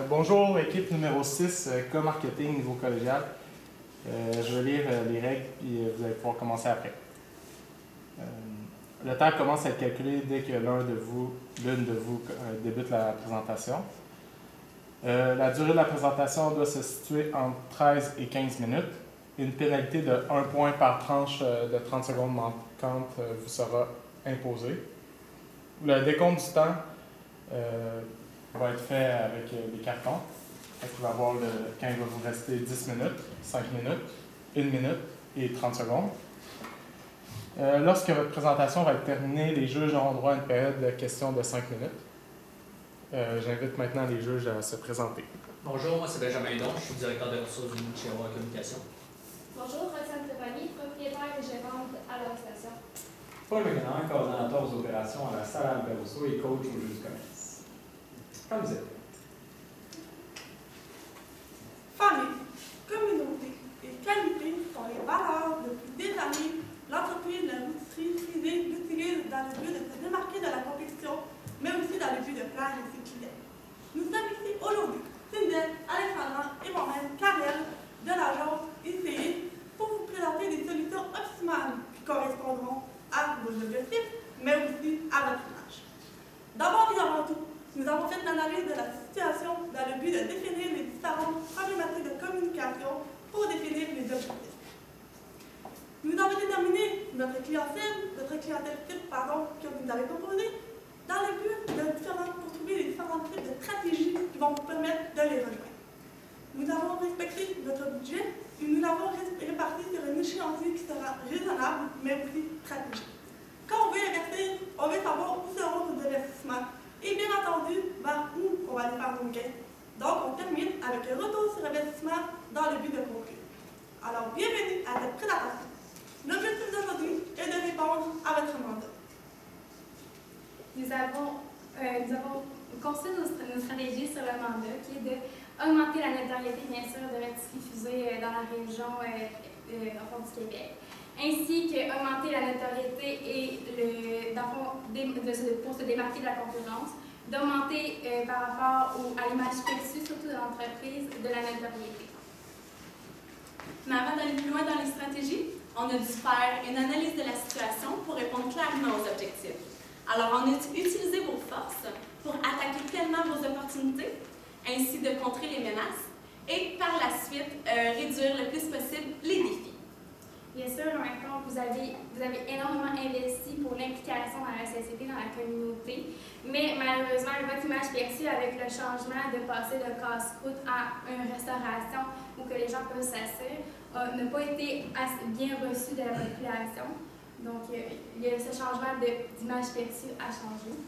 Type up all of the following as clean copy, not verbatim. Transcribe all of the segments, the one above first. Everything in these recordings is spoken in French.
Bonjour, équipe numéro 6, co-marketing niveau collégial. Je vais lire les règles, puis vous allez pouvoir commencer après. Le temps commence à être calculé dès que l'une de vous débute la présentation. La durée de la présentation doit se situer entre 13 et 15 minutes. Une pénalité de 1 point par tranche de 30 secondes manquantes vous sera imposée. Le décompte du temps va être fait avec les cartons. Il va avoir quand il va vous rester 10 minutes, 5 minutes, 1 minute et 30 secondes. Lorsque votre présentation va être terminée, les juges auront droit à une période de questions de 5 minutes. J'invite maintenant les juges à se présenter. Bonjour, moi c'est Benjamin Hidon, je suis directeur des ressources humaines chez Aurora Communication. Bonjour, Roxane Trépanier, propriétaire et gérante à la station. Paul McGinnon, coordonnateur aux opérations à la salle Albert Rousseau et coach au jeu du commerce. Comme vous êtes. Famille, communauté et qualité sont les valeurs. Depuis des années, l'entreprise de l'industrie privée l'utilise dans le but de se démarquer de la compétition, mais aussi dans le but de plaire à ses clients. Nous sommes ici aujourd'hui, Cindy, Alexandra et moi-même, Karel, de l'agence ICI, pour vous présenter des solutions optimales qui correspondront à vos objectifs, mais aussi à votre image. D'abord et avant tout, nous avons fait une analyse de la situation dans le but de définir les différentes problématiques de communication pour définir les objectifs. Nous avons déterminé notre clientèle type que vous nous avez proposé, dans le but pour trouver les différents types de stratégies qui vont vous permettre de les rejoindre. Nous avons respecté notre budget et nous l'avons réparti sur un échéancier qui sera raisonnable, mais aussi stratégique. Quand on veut investir, on veut savoir où seront nos investissements et bien entendu, vers où on va aller faire nos gains. Donc, on termine avec un retour sur investissement dans le but de conclure. Alors, bienvenue à cette présentation. L'objectif d'aujourd'hui est de répondre à votre mandat. Nous avons conçu nos stratégies sur le mandat, qui est d'augmenter la notoriété, bien sûr, de notre diffusée dans la région du Québec, ainsi qu'augmenter la notoriété et pour se démarquer de la concurrence, d'augmenter par rapport à l'image perçue, surtout de l'entreprise, de la notoriété. Mais avant d'aller plus loin dans les stratégies, on a dû faire une analyse de la situation pour répondre clairement aux objectifs. Alors, on a utilisé vos forces pour attaquer pleinement vos opportunités, ainsi de contrer les menaces, et par la suite, réduire le plus possible les défis. Bien sûr, maintenant, vous avez énormément investi pour l'implication dans la société, dans la communauté, mais malheureusement, votre image perçue avec le changement de passer de casse-croûte à une restauration où que les gens peuvent s'asseoir n'a pas été assez bien reçu de la population. Donc, il y a ce changement d'image perçue à changer.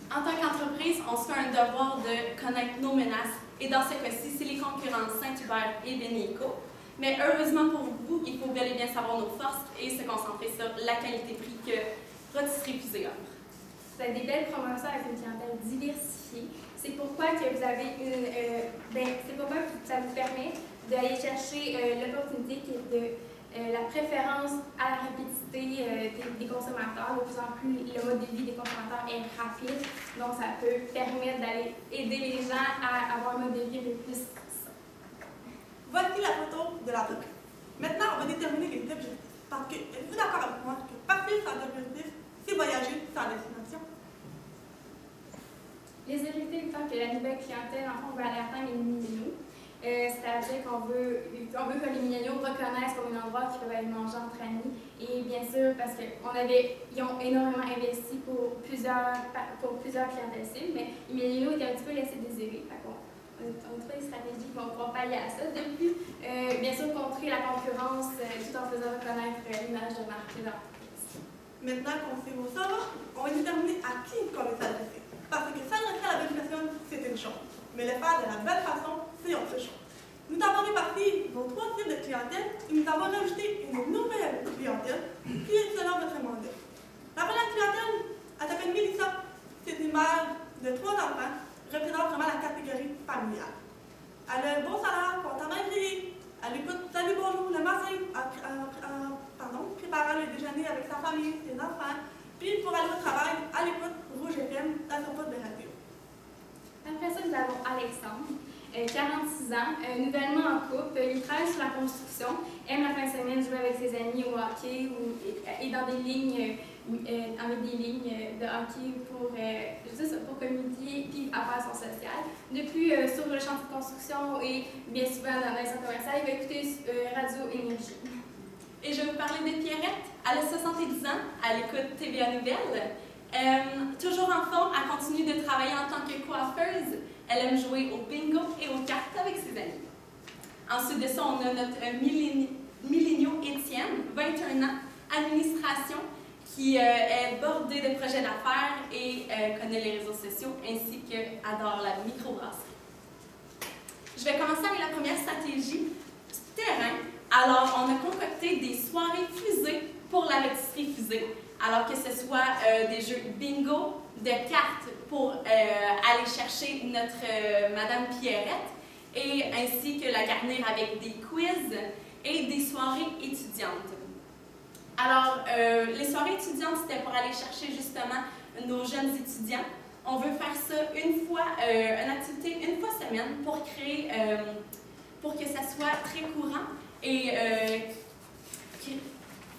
En tant qu'entreprise, on se fait un devoir de connaître nos menaces, et dans ce cas-ci, c'est les concurrents Saint-Hubert et Beneco. Mais heureusement pour vous, il faut bel et bien savoir nos forces et se concentrer sur la qualité-prix que Rotisserie Fusée offre. Vous avez des belles promotions avec une clientèle diversifiée. C'est pourquoi que vous avez c'est pourquoi que ça vous permet d'aller chercher l'opportunité qui est de la préférence à la rapidité des consommateurs. De plus en plus, le mode de vie des consommateurs est rapide, donc ça peut permettre d'aller aider les gens à avoir un mode de vie un peu plus. Voici la photo de la boucle. Maintenant, on va déterminer les objectifs. Parce que, êtes-vous d'accord avec moi que partir sans objectif, c'est voyager sans destination? Les objectifs étant que la nouvelle clientèle, en fait, on veut aller atteindre les milléniaux. C'est-à-dire qu'on veut que les milléniaux reconnaissent comme un endroit qu'ils peuvent aller manger entre amis. Et bien sûr, parce qu'ils ont énormément investi pour plusieurs clientèles cibles, mais les milléniaux étaient un petit peu laissés désirer. On trouve des stratégies qui vont pouvoir pallier à ça. Depuis, bien sûr, contrer la concurrence tout en faisant reconnaître l'image de marque de l'entreprise. Maintenant qu'on sait vos sorts, on va déterminer à qui on veut s'adresser. Parce que s'adresser à la bonne personne, c'est une chose. Mais le faire de la bonne façon, c'est autre chose. Nous avons réparti vos 3 types de clientèle et nous avons rajouté une nouvelle clientèle qui est selon votre mandat. La première clientèle, elle s'appelle Mélissa. C'est une mère de 3 enfants, représente vraiment la catégorie familiale. Elle a un bon salaire, constamment grillé. Elle écoute Salut bonjour le matin préparant le déjeuner avec sa famille, ses enfants. Puis pour aller au travail, elle écoute Rouge FM dans son poste de radio. Après ça, nous avons Alexandre, 46 ans, nouvellement en couple. Il travaille sur la construction, aime la fin de semaine jouer avec ses amis au hockey et dans des lignes, avec des lignes de hockey pour communiquer et faire son social. Depuis, sur le chantier de construction et bien souvent dans les centres commerciaux, il va écouter Radio Énergie. Et je vais vous parler de Pierrette. Elle a 70 ans, elle écoute TVA Nouvelles. Toujours en forme, elle continue de travailler en tant que coiffeuse. Elle aime jouer au bingo et aux cartes avec ses amis. Ensuite de ça, on a notre milléniaux Étienne, 21 ans, administration, qui est bordée de projets d'affaires et connaît les réseaux sociaux, ainsi qu'adore la microbrasserie. Je vais commencer avec la première stratégie, terrain. Alors, on a concocté des soirées fusées pour la loterie fusée. Alors que ce soit des jeux bingo, de cartes pour aller chercher notre Madame Pierrette, et ainsi que la garnir avec des quiz et des soirées étudiantes. Alors, les soirées étudiantes, c'était pour aller chercher justement nos jeunes étudiants. On veut faire ça une fois, une activité une fois semaine pour créer, pour que ça soit très courant et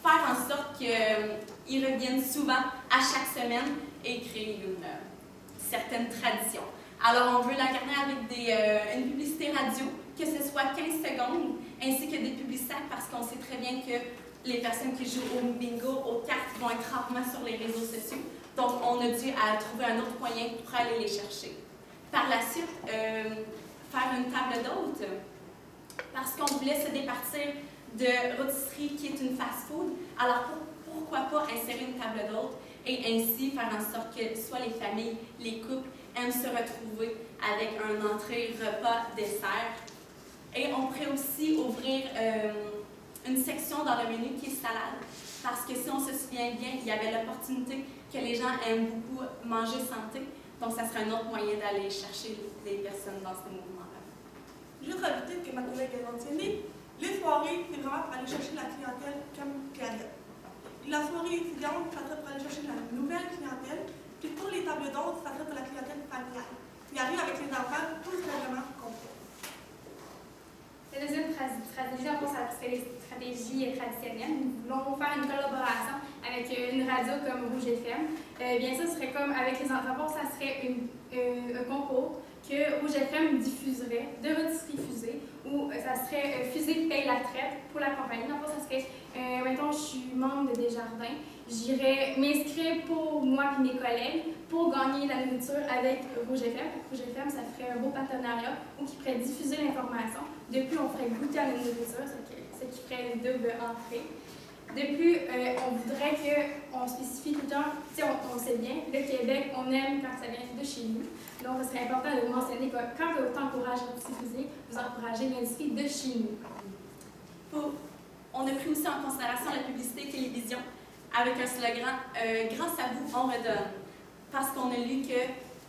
faire en sorte qu'ils reviennent souvent à chaque semaine et créer une certaine tradition. Alors, on veut la garder avec une publicité radio, que ce soit 15 secondes, ainsi que des publicités, parce qu'on sait très bien que les personnes qui jouent au bingo, aux cartes, vont être rarement sur les réseaux sociaux. Donc, on a dû trouver un autre moyen pour aller les chercher. Par la suite, faire une table d'hôtes, parce qu'on voulait se départir de rôtisserie qui est une fast-food. Alors, pourquoi pas insérer une table d'hôtes et ainsi faire en sorte que soit les familles, les couples aiment se retrouver avec un entrée, repas, dessert. Et on pourrait aussi ouvrir une section dans le menu qui est salade, parce que si on se souvient bien, il y avait l'opportunité que les gens aiment beaucoup manger santé, donc ça serait un autre moyen d'aller chercher les personnes dans ce mouvement-là. Juste rajouter que ma collègue a mentionné, les soirées, c'est vraiment pour aller chercher la clientèle comme Pierrette. La soirée étudiante, ça serait pour aller chercher la nouvelle clientèle. Puis pour les tables d'hôtes, ça serait pour la clientèle familiale. Qui arrive avec les enfants, tout simplement comme ça. La deuxième stratégie, en fait, ça serait les stratégies traditionnelles. Nous voulons faire une collaboration avec une radio comme Rouge FM. Bien sûr, ce serait comme avec les enfants, ça serait un concours que Rouge FM diffuserait de rôtisserie fusée, où ça serait Fusée paye la traite pour la compagnie. En fait, ça serait, mettons, je suis membre de Desjardins, j'irais m'inscrire pour moi et mes collègues pour gagner la nourriture avec Rouge FM. Rouge FM, ça ferait un beau partenariat où qui ferait diffuser l'information. Depuis, on ferait goûter à la nourriture, ce qui ferait une double entrée. Depuis, on voudrait qu'on spécifie tout le temps, on sait bien, le Québec, on aime quand ça vient de chez nous. Donc, ce serait important de mentionner que quand vous encouragez à diffuser, vous encouragez l'industrie de chez nous. On a pris aussi en considération la publicité télévision avec un slogan « Grâce à vous, on redonne ». Parce qu'on a lu que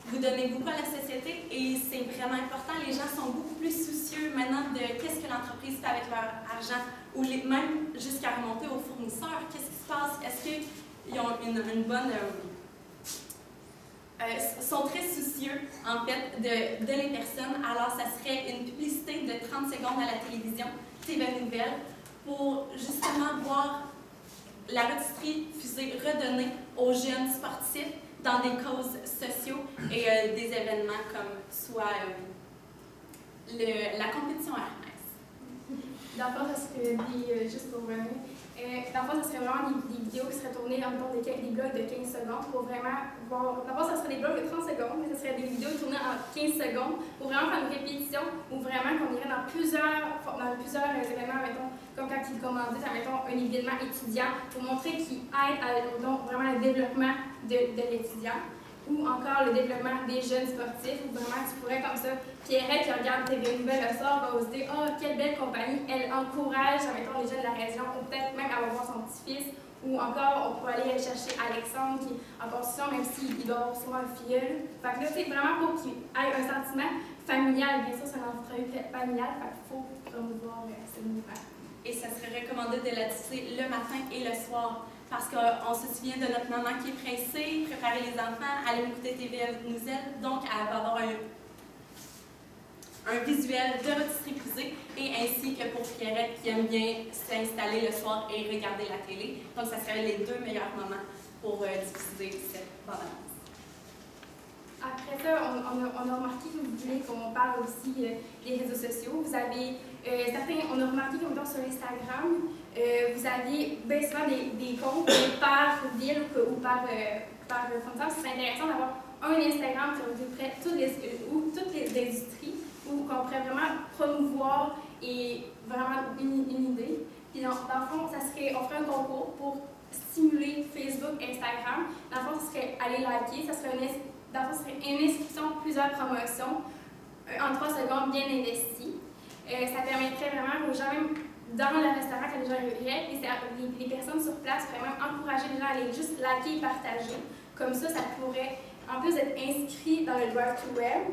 vous donnez beaucoup à la société et c'est vraiment important. Les gens sont beaucoup plus soucieux maintenant de qu'est-ce que l'entreprise fait avec leur argent ou même jusqu'à remonter aux fournisseurs. Qu'est-ce qui se passe? Est-ce qu'ils ont une bonne... sont très soucieux, en fait, de les personnes. Alors, ça serait une publicité de 30 secondes à la télévision, TVA Nouvelles, pour justement voir la rôtisserie fusée redonnée aux jeunes sportifs dans des causes sociaux et des événements comme soit la compétition Hermès. Dans le fond, ça serait juste pour revenir, dans le fond, ça serait vraiment des vidéos qui seraient tournées en des blocs de 15 secondes pour vraiment voir. Dans le fond, ça serait des blocs de 30 secondes, mais ça serait des vidéos tournées en 15 secondes pour vraiment faire une répétition ou vraiment qu'on irait dans plusieurs événements, mettons, comme quand ils commandaient, mettons, un événement étudiant pour montrer qu'il aide à vraiment le développement de l'étudiant. Ou encore le développement des jeunes sportifs, où vraiment tu pourrais comme ça, Pierrette qui regarde TV Nouvelles le soir va se dire « Oh, quelle belle compagnie, elle encourage, mettons, les jeunes de la région, ou peut-être même elle va voir son petit-fils. » Ou encore, on pourrait aller chercher Alexandre qui est en construction, même s'il doit avoir souvent un filleul. Fait que là, c'est vraiment pour qu'il ait un sentiment familial. Bien sûr, c'est un entrevue familiale, fait qu'il faut promouvoir ce mouvement. Et ça serait recommandé de la diffuser le matin et le soir. Parce qu'on se souvient de notre maman qui est pressée, préparer les enfants, aller écouter TV Nouvelles, donc elle va avoir un visuel de rôtisserie prisée, et ainsi que pour Pierrette qui aime bien s'installer le soir et regarder la télé. Donc, ça serait les 2 meilleurs moments pour diffuser cette bande-annonce. Après ça, on a remarqué que vous voulez qu'on parle aussi des réseaux sociaux. Vous avez on a remarqué que sur Instagram, vous aviez bien souvent des comptes par ville ou par fournisseur. Ce serait intéressant d'avoir un Instagram qui regrouperait toutes les industries, où on pourrait vraiment promouvoir et vraiment une idée. Puis dans le fond, on ferait un concours pour stimuler Facebook, Instagram. Dans le fond, ce serait aller liker, ça serait une inscription, plusieurs promotions, en 3 secondes bien investies. Ça permettrait vraiment aux gens, même dans le restaurant, quand les gens iraient, les personnes sur place pourraient même encourager les gens à aller juste liker et partager. Comme ça pourrait, en plus d'être inscrit dans le drive-to-web,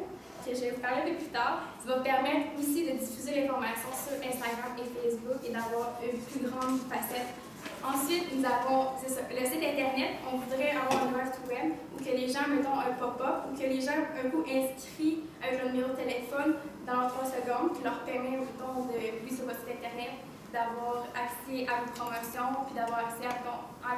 que je vais vous parler un peu plus tard, ça va permettre aussi de diffuser l'information sur Instagram et Facebook et d'avoir une plus grande facette. Ensuite, nous avons le site Internet. On voudrait avoir un drive-to-web où que les gens, mettons un pop-up, ou que les gens, un coup inscrits avec leur numéro de téléphone dans 3 secondes, qui leur permet, mettons, vu sur votre site Internet, d'avoir accès à vos promotions, puis d'avoir accès à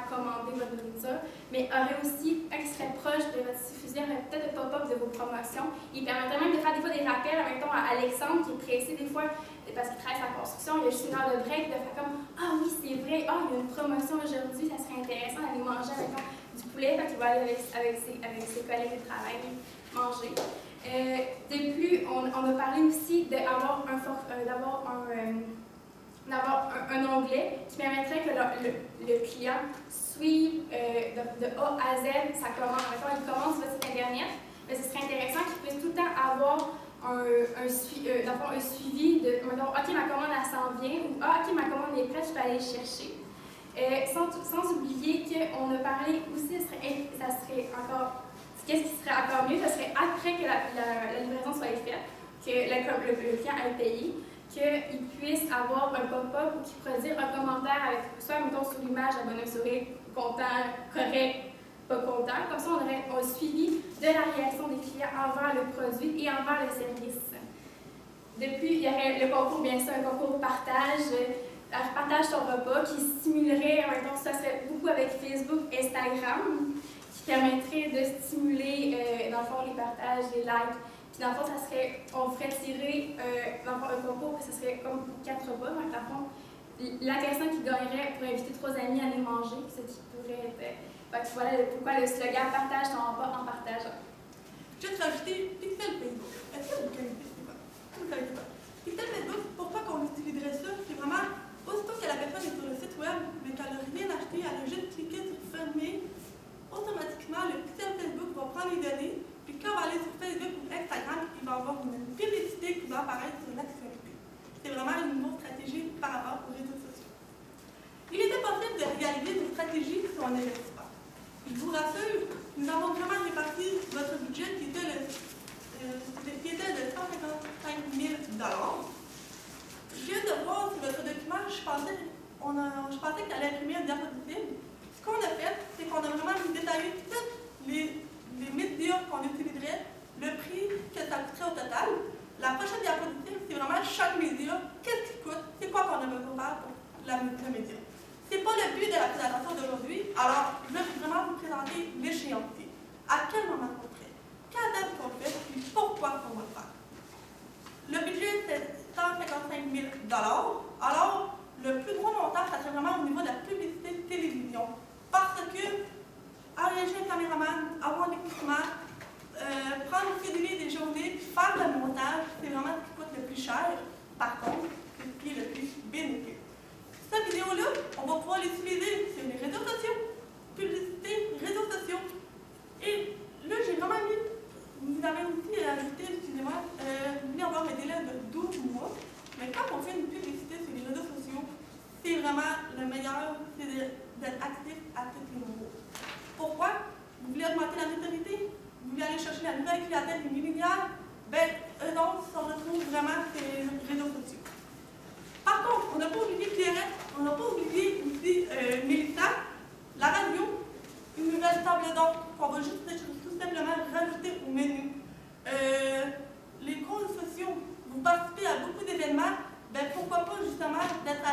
commander votre nourriture. Mais aurait aussi, quand il serait proche de votre diffusion, aurait peut-être un pop-up de vos promotions. Il permettrait même de faire des fois des rappels, mettons, à Alexandre qui est pressé des fois, parce qu'il travaille sa construction, il y a juste 1 heure de break, de faire comme « Ah oui, c'est vrai, il y a une promotion aujourd'hui, ça serait intéressant d'aller manger avec du poulet. » Fait qu'il va aller avec ses collègues de travail manger. De plus, on a parlé aussi d'avoir un onglet qui permettrait que le client suive de A à Z sa commande. Mettons, il commande sur votre site Internet, mais ce serait intéressant qu'il puisse tout le temps avoir un suivi de, mettons, OK, ma commande, elle s'en vient, ou OK, ma commande est prête, je peux aller chercher. Sans oublier qu'on a parlé aussi, ça serait encore, qu'est-ce qui serait encore mieux, ça serait après que la livraison soit faite, que le client ait payé, qu'il puisse avoir un pop-up ou qu'il pourrait dire un commentaire avec, soit mettons sur l'image, un bonhomme sourire, content, correct, pas content. Comme ça, on aurait un suivi de la réaction des clients envers le produit et envers le service. Depuis, il y aurait le concours, bien sûr, un concours partage ton repas qui stimulerait, mettons, ça serait beaucoup avec Facebook, Instagram, qui permettrait de stimuler, dans le fond, les partages, les likes. Puis dans le fond, on ferait tirer dans le fond, un concours, ça serait comme 4 repas. Donc, dans le fond, la personne qui gagnerait pourrait inviter 3 amis à aller manger, ce qui pourrait être. Voilà pourquoi le slogan « Partage ton repas en partageant ». Juste rajouter Pixel Facebook. Est-ce que vous connaissez ça? Vous ne savez pas. Pixel Facebook, pourquoi qu'on utiliserait ça? C'est vraiment, aussitôt que la personne est sur le site web, mais qu'elle n'a rien acheté, elle a juste cliqué sur « Fermer », automatiquement, le Pixel Facebook va prendre les données, puis quand on va aller sur Facebook ou Instagram, il va y avoir une publicité qui va apparaître sur l'actualité. C'est vraiment une nouvelle stratégie par rapport aux réseaux sociaux. Il était possible de réaliser des stratégies si on n'investit pas. Je vous rassure, nous avons vraiment réparti votre budget qui était de 155 000 $. Je viens de voir sur votre document, je pensais que tu allais imprimer un diapositive. Ce qu'on a fait, c'est qu'on a vraiment détaillé tous les médias qu'on utiliserait, le prix que ça coûterait au total. La prochaine diapositive, c'est vraiment chaque média, qu'est-ce qu'il coûte, c'est quoi qu'on a besoin de faire pour le média. Ce n'est pas le but de la présentation d'aujourd'hui, alors je vais vraiment vous présenter l'échéancier. À quel moment on fait? Quand est-ce qu'on fait? Et pourquoi on va le faire? Le budget, c'est 155 000 $. Alors, le plus gros montant, ça serait vraiment au niveau de la publicité de télévision. Parce que, engager un caméraman, avoir l'équipement, prendre le cédulé des journées, faire le montage, c'est vraiment ce qui coûte le plus cher. Par contre, c'est ce qui est le plus bénéfique. Cette vidéo-là, on va pouvoir l'utiliser sur les réseaux sociaux, publicité, réseaux sociaux. Et là, j'ai vraiment mis, vous avez aussi ajouté, excusez-moi, vous voulez avoir un délai de 12 mois, mais quand on fait une publicité sur les réseaux sociaux, c'est vraiment le meilleur, c'est d'être actif à tous les niveaux. Pourquoi? Vous voulez augmenter la notoriété? Vous voulez aller chercher la nouvelle clientèle des millénaires? Bien, eux donc, on retrouve vraiment sur les réseaux sociaux. Par contre, on n'a pas oublié Pierrette, on n'a pas oublié aussi Mélissa.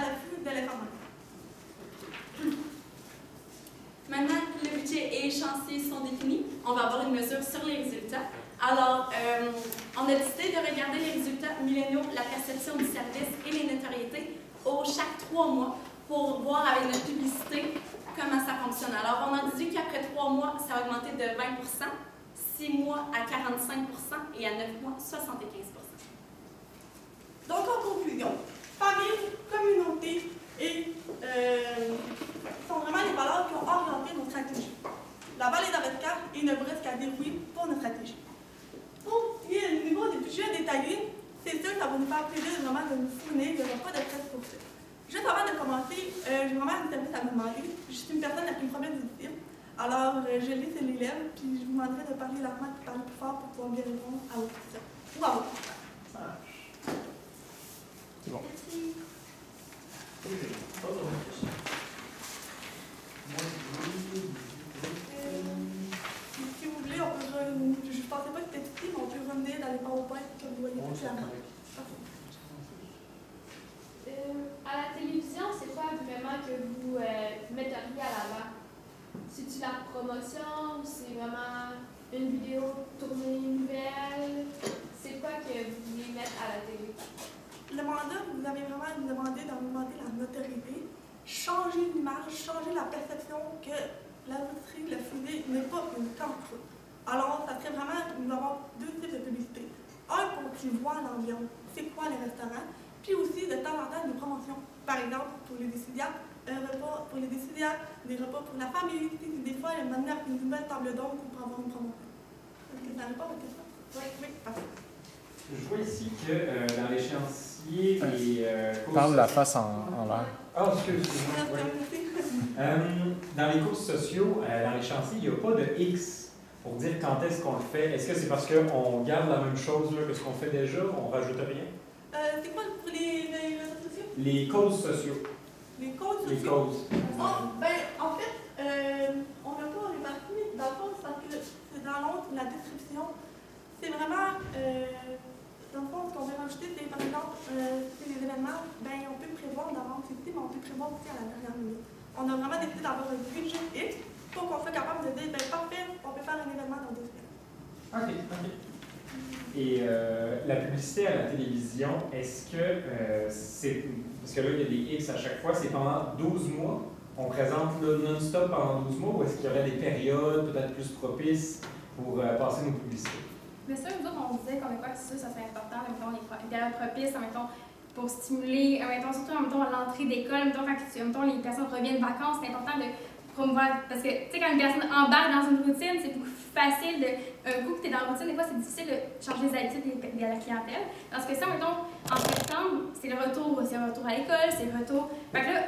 l'affût de l'information. Maintenant que le budget et l'échéancier sont définis, on va avoir une mesure sur les résultats. Alors, on a décidé de regarder les résultats milléniaux, la perception du service et les notoriétés chaque 3 mois pour voir avec notre publicité comment ça fonctionne. Alors, on a déduit qu'après 3 mois, ça a augmenté de 20 6 mois à 45 et à 9 mois, 75 Donc, en conclusion, famille, communauté et sont vraiment les valeurs qui ont orienté nos stratégies. La balle est dans votre carte et il ne vous reste qu'à dérouler pour notre stratégie. Pour ce qui est au niveau des budgets détaillés, c'est sûr que ça va nous faire plaisir vraiment de nous fournir, il n'y aura pas de stress pour ça. Juste avant de commencer, j'ai vraiment un service à me demander. Je suis une personne avec une problème auditive. Alors, je lis sur les lèvres, puis je vous demanderai de parler lentement et de parler plus fort pour pouvoir bien répondre à vos questions. Ou à vos questions. Ça marche. C'est bon. Merci. Si vous voulez, on peut je ne pensais pas que c'était petit, mais on peut revenir dans les PowerPoint comme vous voyez plus clairement. À la télévision, c'est quoi vraiment que vous metteriez à l'avant? C'est-tu la promotion ou c'est vraiment une vidéo tournée nouvelle? C'est quoi que vous voulez mettre à la télé? Le mandat, vous avez vraiment demandé d'augmenter la notoriété, changer l'image, changer la perception que la loterie, le filet n'est pas une cancre. Alors, ça serait vraiment, nous avons 2 types de publicité. Un pour qu'ils voient l'ambiance, c'est quoi les restaurants, puis aussi de temps en temps des promotions. Par exemple, pour les décidiaires, un repas pour les décidiaires, des repas pour la famille, des fois, il y a une nouvelle table d'hôte pour avoir une promotion. Est-ce que ça répond à votre question? Oui, parfait. Je vois ici que dans l'échéancier, les Parle la face en l'air. Ah, excuse-moi. Ouais. Dans les courses sociaux, dans l'échéancier, il n'y a pas de X pour dire quand est-ce qu'on le fait. Est-ce que c'est parce qu'on garde la même chose là, que ce qu'on fait déjà, on ne rajoute rien? C'est quoi pour les réseaux sociaux? Les causes sociaux. Les causes Les sociaux? causes. En fait, on n'a pas réparti. Dans le fond, c'est parce que c'est dans l'autre, la description. C'est vraiment, dans le fond, ce qu'on veut rajouter, c'est par exemple, c'est les événements, on peut prévoir d'avance ici, mais on peut prévoir aussi à la dernière minute. On a vraiment décidé d'avoir un budget X pour qu'on soit capable de dire, parfait, on peut faire un événement dans 2 semaines. OK. Et la publicité à la télévision, est-ce que c'est. Parce que là, il y a des X à chaque fois, c'est pendant 12 mois? On présente non-stop pendant 12 mois ou est-ce qu'il y aurait des périodes peut-être plus propices pour passer nos publicités? Mais ça, nous autres, on disait qu'on est pas que ça serait important, mettons, les périodes propices, mettons, pour stimuler, mettons, surtout, mettons, l'entrée d'école, mettons, quand les personnes reviennent de vacances, c'est important de promouvoir, parce que, tu sais, quand une personne embarque dans une routine, c'est beaucoup facile un coup que tu es dans la routine, des fois, c'est difficile de changer les habitudes de la clientèle. Parce que ça, mettons, en septembre, c'est le retour à l'école, c'est le retour. Fait que là,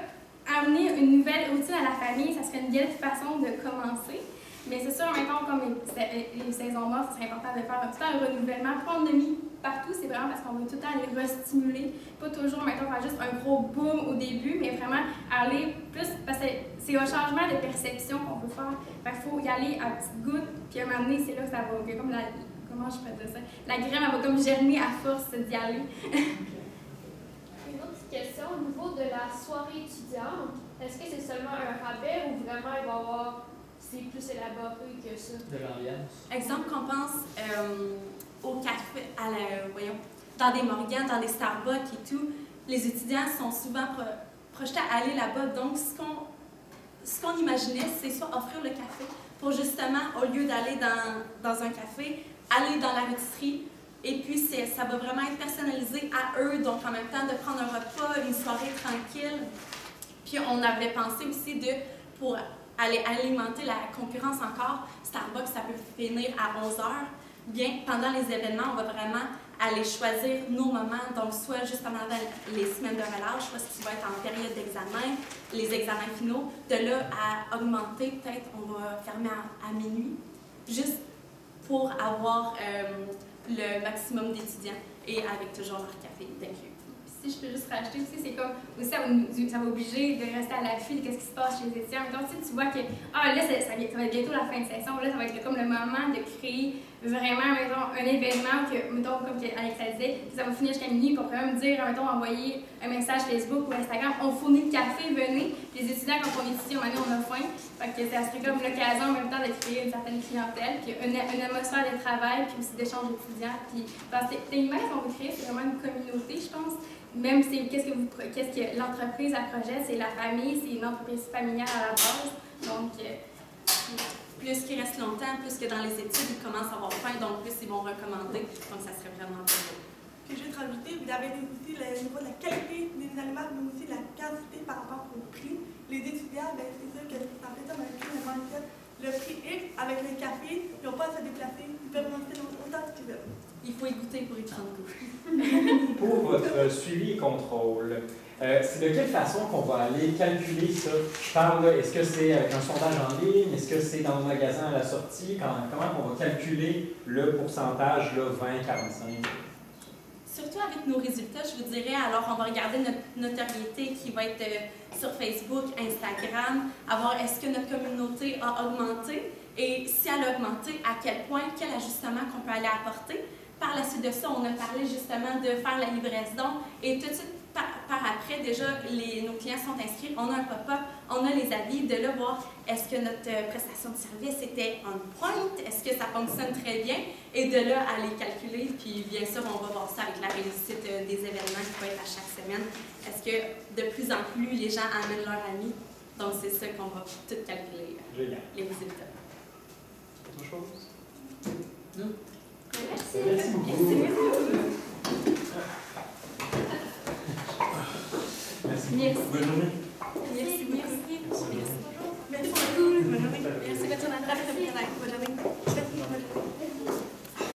amener une nouvelle routine à la famille, ça serait une belle façon de commencer. Mais c'est sûr, mettons, comme les saisons mortes, ce serait important de faire tout le temps un renouvellement. Pourquoi on a mis partout, c'est vraiment parce qu'on veut tout le temps les restimuler. Pas toujours, mettons, faire juste un gros boom au début, mais vraiment aller plus, parce que c'est un changement de perception qu'on peut faire. Fait qu'il faut y aller à petites gouttes, puis à un moment donné, c'est là que ça va, comme comment je peux dire ça? La graine, elle va comme germer à force d'y aller. Une autre petite question, au niveau de la soirée étudiante, est-ce que c'est seulement un rabais ou vraiment il va y avoir, c'est plus élaboré que ça? De l'ambiance. Exemple qu'on pense au café, dans des Morgane, dans des Starbucks et tout, les étudiants sont souvent projetés à aller là-bas. Donc, ce qu'on imaginait, c'est soit offrir le café pour justement, au lieu d'aller dans un café, aller dans la rôtisserie. Et puis, ça va vraiment être personnalisé à eux. Donc, en même temps, de prendre un repas, une soirée tranquille. Puis, on avait pensé aussi pour aller alimenter la concurrence encore, Starbucks, ça peut finir à 11h. Bien, pendant les événements, on va vraiment aller choisir nos moments, donc soit juste pendant les semaines de relâche, soit ce qui va être en période d'examen, les examens finaux. De là à augmenter, peut-être on va fermer à minuit, juste pour avoir le maximum d'étudiants et avec toujours leur café inclus. Si je peux juste rajouter aussi, c'est comme aussi ça va obliger de rester à l'affût de ce qui se passe chez les étudiants. Donc, si tu vois que là, ça va être bientôt la fin de session, là, ça va être comme le moment de créer vraiment, mettons, un événement que, mettons, comme Alexa disait, que ça va finir jusqu'à minuit, qu'on pourrait même dire, mettons, envoyer un message Facebook ou Instagram, on fournit le café, venez. Les étudiants, quand on est ici, on a faim. Fait que ça serait comme l'occasion en même temps de créer une certaine clientèle, puis une atmosphère de travail, puis aussi d'échange d'étudiants. Puis, parce que l'image qu'on veut créer, c'est vraiment une communauté, je pense. Même si qu'est-ce que l'entreprise à projet, c'est la famille, c'est une entreprise familiale à la base. Donc, plus qu'ils restent longtemps, plus que dans les études, ils commencent à avoir faim, donc plus ils vont recommander. Donc, ça serait vraiment pas beau. Puis juste rajouter, vous avez aussi le niveau de la qualité des aliments, mais aussi la quantité par rapport au prix. Les étudiants, ben, c'est sûr que en fait, comme un prix, le prix X avec le café, ils n'ont pas à se déplacer, ils peuvent monter autant qu'ils veulent. Il faut y goûter pour y prendre goût. Pour votre suivi et contrôle, c'est de quelle façon qu'on va aller calculer ça? Je parle, est-ce que c'est avec un sondage en ligne? Est-ce que c'est dans le magasin à la sortie? Comment on va calculer le pourcentage, là, 20-45? Surtout avec nos résultats, je vous dirais, alors on va regarder notre notoriété qui va être sur Facebook, Instagram, à voir est-ce que notre communauté a augmenté et si elle a augmenté, à quel point, quel ajustement qu'on peut aller apporter. Par la suite de ça, on a parlé justement de faire la livraison et tout de suite par après, déjà, nos clients sont inscrits, on a un pop-up, on a les avis, de là voir est-ce que notre prestation de service était on point, est-ce que ça fonctionne très bien, et de là aller calculer, puis bien sûr, on va voir ça avec la réussite des événements qui vont être à chaque semaine. Est-ce que de plus en plus, les gens amènent leurs amis? Donc, c'est ça qu'on va tout calculer, les résultats. Autre chose? Non. Merci beaucoup. Merci. Bonne journée.